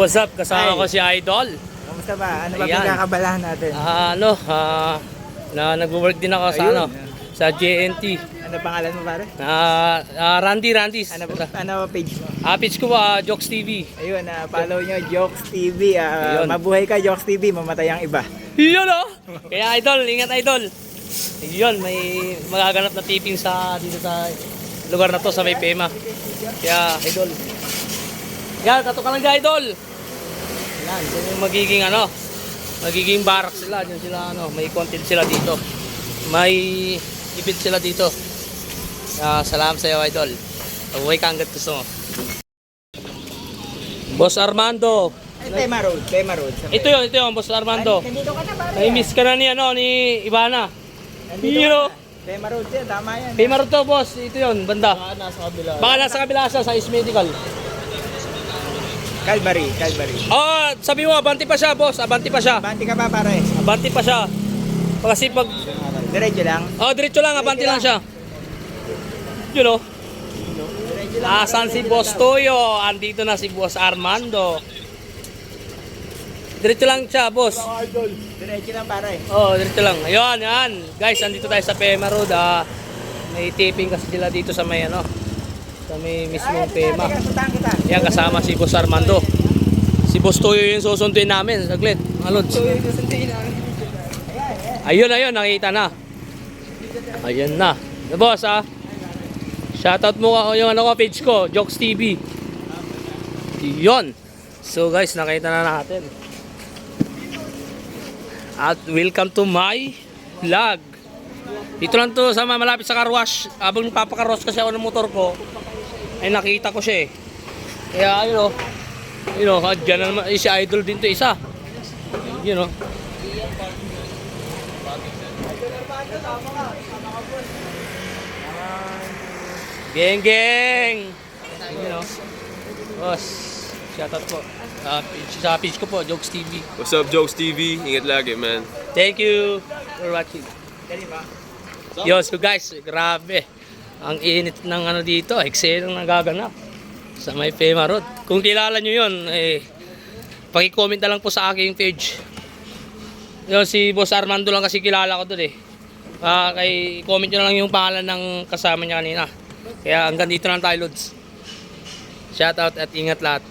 what's up? Kasama Hi. ko si Idol. Kamusta ba? Ano ba Ayan. pinakakabalahan natin? Nagwo-work din ako sa Ayun. sa JNT. Ano pangalan mo pare? Randy's. Ano page mo? Page ko Jokes TV. Ayun, follow nyo, Jokes TV. Ayun. Mabuhay ka, Jokes TV. Mamatay ang iba. Yun oh! Kaya Idol, ingat Idol. Yun, may magaganap na tipping dito sa lugar na to sa may Pema. Kaya Idol. Yan, tato ka lang dyan Idol. Yan, yun yung magiging barak sila. Yun sila may content sila dito. May event sila dito. Salamat sa iyo Idol. Mabuhay ka hanggat gusto mo. Boss Armando. Pema Road. Ito yun, Boss Armando. Nandito ka na pare. Nai-miss ka na ni Ivana. Nandito Hero. ka na. Pema Road yan, tama yan. Pema Road to, boss. Ito yun, banda. Baka nasa kabila siya sa East Medical. Calvary. Sabi mo, abanti pa siya, boss. Abanti pa siya. Banti ka ba pare? Abanti pa siya. Kasi pag... Diretso lang. diretso lang, abanti lang siya. You know. Asan si Boss Toyo? Andito na si Boss Armando. Diretso lang siya, boss. Diretso lang pare. Diretso lang. Ayun, yan. Guys, andito tayo sa Pema Road. May taping kasi sila dito sa may sa may mismong Pema. Kita. Yan, kasama si Boss Armando. Si Boss Toyo yung susunduin namin. Saglit, mga lods. Ayun, nakita na. Ayun na. Boss, shoutout mo yung page ko, Jokes TV. Yun. So guys, nakita na natin. At welcome to my vlog. Dito lang to sa malapit sa car wash. Habang nagpapakarwash kasi ako ng motor ko, ay nakita ko siya eh. Kaya dyan na naman, si Idol din to isa. Geng! Boss, shoutout po. Sa page ko po, Jokes TV. What's up, Jokes TV? Ingat lagi, man. Thank you for watching. So guys, grabe. Ang init ng dito, eksena ng nagaganap sa may Pema Road. Kung kilala nyo yun, paki-comment na lang po sa aking page. Yun, si Boss Armando lang kasi kilala ko doon eh. Comment nyo na lang yung pangalan ng kasama niya kanina. Kaya hanggang dito lang tayo, Lods. Shoutout at ingat lahat.